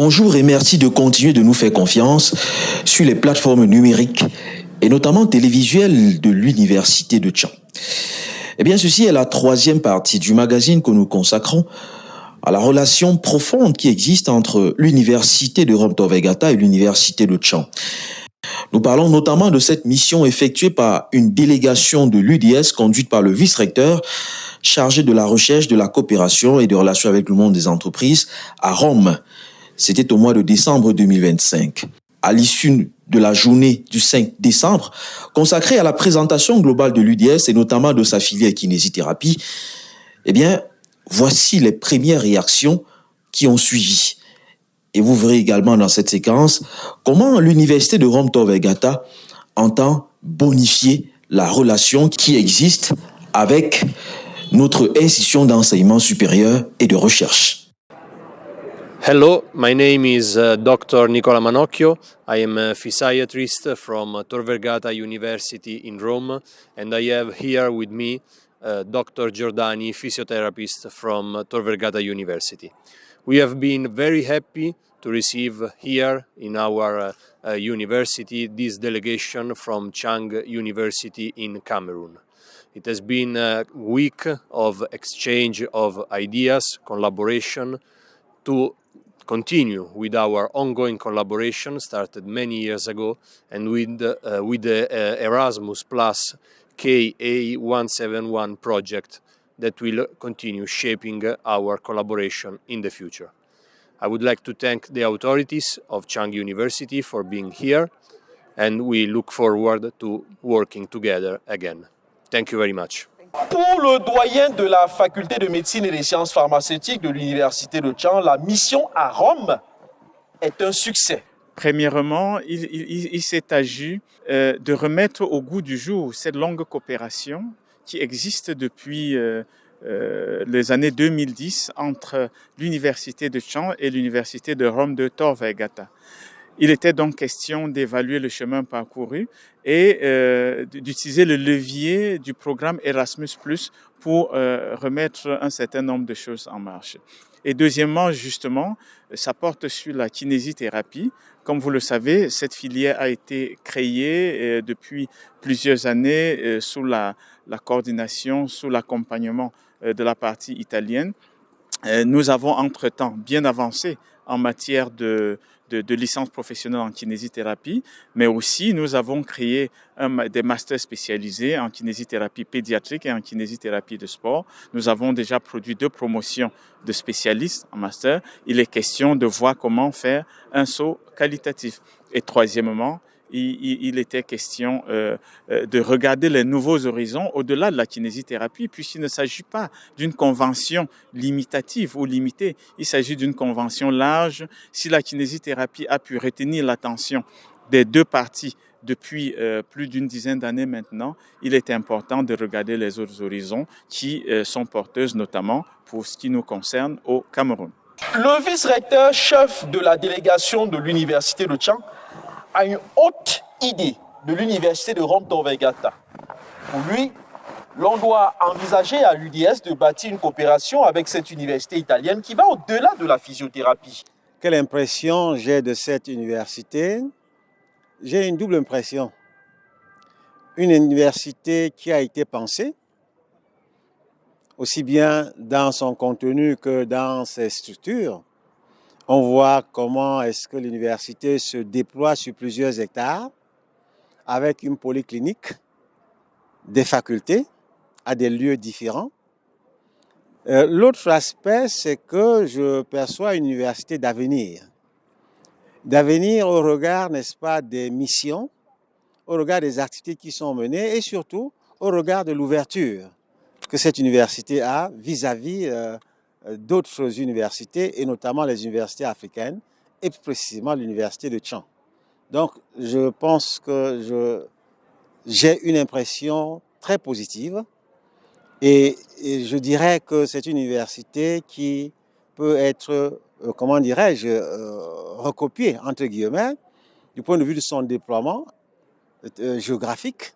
Bonjour et merci de continuer de nous faire confiance sur les plateformes numériques et notamment télévisuelles de l'Université de Tchang. Eh bien, ceci est la troisième partie du magazine que nous consacrons à la relation profonde qui existe entre l'Université de Romtow-Vergata et l'Université de Tchang. Nous parlons notamment de cette mission effectuée par une délégation de l'UDS conduite par le vice-recteur chargé de la recherche, de la coopération et des relations avec le monde des entreprises à Rome. C'était au mois de décembre 2025. À l'issue de la journée du 5 décembre, consacrée à la présentation globale de l'UDS et notamment de sa filière kinésithérapie, eh bien, voici les premières réactions qui ont suivi. Et vous verrez également dans cette séquence comment l'Université de Romtow-Vergata entend bonifier la relation qui existe avec notre institution d'enseignement supérieur et de recherche. Hello, my name is Dr. Nicola Manocchio. I am a physiatrist from Tor Vergata University in Rome, and I have here with me Dr. Giordani, physiotherapist from Tor Vergata University. We have been very happy to receive here in our university this delegation from Chang University in Cameroon. It has been a week of exchange of ideas, collaboration, to continue with our ongoing collaboration started many years ago and with the Erasmus Plus KA171 project that will continue shaping our collaboration in the future. I would like to thank the authorities of Chang University for being here, and we look forward to working together again. Thank you very much. Pour le doyen de la faculté de médecine et des sciences pharmaceutiques de l'Université de Tchang, la mission à Rome est un succès. Premièrement, il s'est agi de remettre au goût du jour cette longue coopération qui existe depuis les années 2010 entre l'Université de Tchang et l'Université de Rome de Tor Vergata. Il était donc question d'évaluer le chemin parcouru et d'utiliser le levier du programme Erasmus+, pour remettre un certain nombre de choses en marche. Et deuxièmement, justement, ça porte sur la kinésithérapie. Comme vous le savez, cette filière a été créée depuis plusieurs années sous la coordination, sous l'accompagnement de la partie italienne. Nous avons entre-temps bien avancé en matière de licence professionnelle en kinésithérapie, mais aussi nous avons créé des masters spécialisés en kinésithérapie pédiatrique et en kinésithérapie de sport. Nous avons déjà produit 2 promotions de spécialistes en master. Il est question de voir comment faire un saut qualitatif. Et troisièmement, il était question de regarder les nouveaux horizons au-delà de la kinésithérapie, puisqu'il ne s'agit pas d'une convention limitative ou limitée, il s'agit d'une convention large. Si la kinésithérapie a pu retenir l'attention des 2 parties depuis plus d'une dizaine d'années maintenant, il est important de regarder les autres horizons qui sont porteuses, notamment pour ce qui nous concerne au Cameroun. Le vice-recteur chef de la délégation de l'Université de Tchang a une haute idée de l'Université de Romtow-Vergata. Pour lui, l'on doit envisager à l'UDS de bâtir une coopération avec cette université italienne qui va au-delà de la physiothérapie. Quelle impression j'ai de cette université? J'ai une double impression. Une université qui a été pensée, aussi bien dans son contenu que dans ses structures. On voit comment est-ce que l'université se déploie sur plusieurs hectares avec une polyclinique, des facultés à des lieux différents. L'autre aspect, c'est que je perçois une université d'avenir. D'avenir au regard, n'est-ce pas, des missions, au regard des activités qui sont menées et surtout au regard de l'ouverture que cette université a vis-à-vis d'autres universités et notamment les universités africaines et plus précisément l'université de Tchang. Donc je pense que j'ai une impression très positive et je dirais que c'est une université qui peut être, comment dirais-je, recopiée entre guillemets du point de vue de son déploiement géographique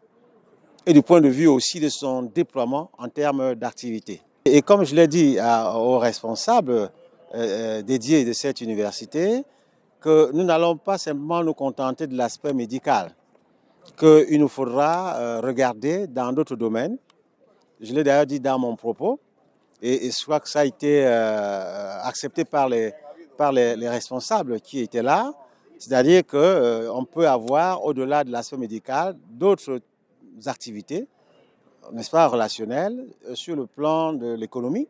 et du point de vue aussi de son déploiement en termes d'activité. Et comme je l'ai dit aux responsables dédiés de cette université, que nous n'allons pas simplement nous contenter de l'aspect médical, qu'il nous faudra regarder dans d'autres domaines. Je l'ai d'ailleurs dit dans mon propos, et je crois que ça a été accepté par les responsables qui étaient là, c'est-à-dire qu'on peut avoir, au-delà de l'aspect médical, d'autres activités, n'est-ce pas, relationnelles, sur le plan de l'économie,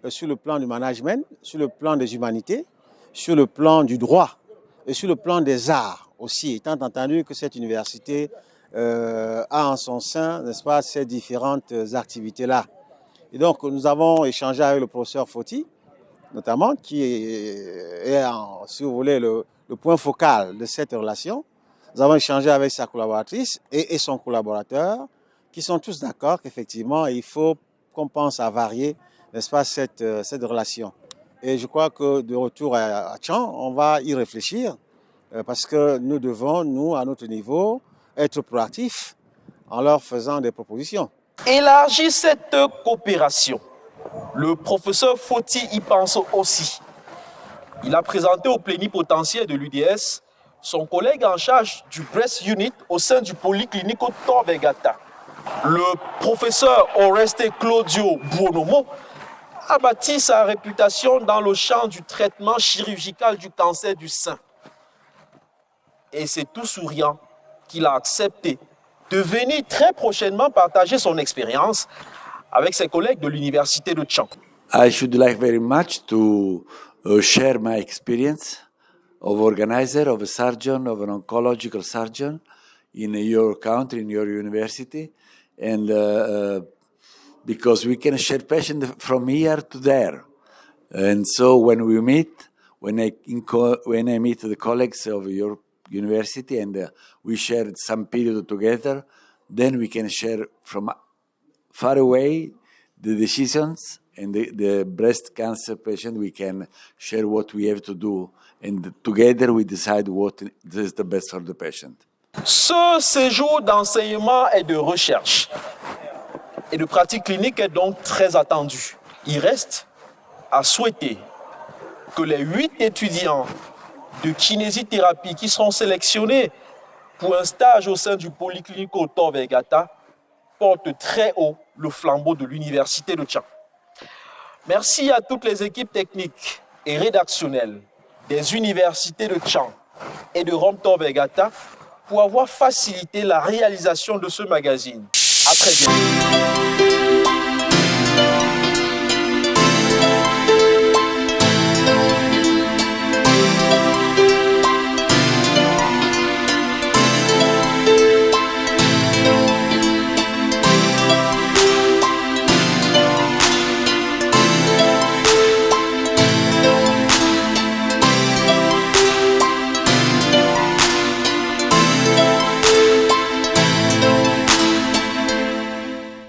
sur le plan du management, sur le plan des humanités, sur le plan du droit et sur le plan des arts aussi, étant entendu que cette université a en son sein, n'est-ce pas, ces différentes activités-là. Et donc, nous avons échangé avec le professeur Foti, notamment, qui est si vous voulez, le point focal de cette relation. Nous avons échangé avec sa collaboratrice et son collaborateur, qui sont tous d'accord qu'effectivement, il faut qu'on pense à varier, n'est-ce pas, cette relation. Et je crois que de retour à Tchang, on va y réfléchir, parce que nous devons, nous, à notre niveau, être proactifs en leur faisant des propositions. Élargir cette coopération. Le professeur Foti y pense aussi. Il a présenté au plénipotentiaire de l'UDS son collègue en charge du Breast Unit au sein du Polyclinique Tor Vergata. Le professeur Oreste Claudio Buonomo a bâti sa réputation dans le champ du traitement chirurgical du cancer du sein. Et c'est tout souriant qu'il a accepté de venir très prochainement partager son expérience avec ses collègues de l'université de Tchang. I should like very much to share my experience of organizer, of a surgeon, of an oncological surgeon in your country, in your university, and because we can share patients from here to there. And so when we meet, when I meet the colleagues of your university and we share some period together, then we can share from far away the decisions, and the breast cancer patient, we can share what we have to do, and together we decide what is the best for the patient. Ce séjour d'enseignement et de recherche et de pratique clinique est donc très attendu. Il reste à souhaiter que les 8 étudiants de kinésithérapie qui seront sélectionnés pour un stage au sein du Polyclinique Tor Vergata portent très haut le flambeau de l'université de Tchang. Merci à toutes les équipes techniques et rédactionnelles des universités de Tchang et de Tor Vergata pour avoir facilité la réalisation de ce magazine. À très bientôt.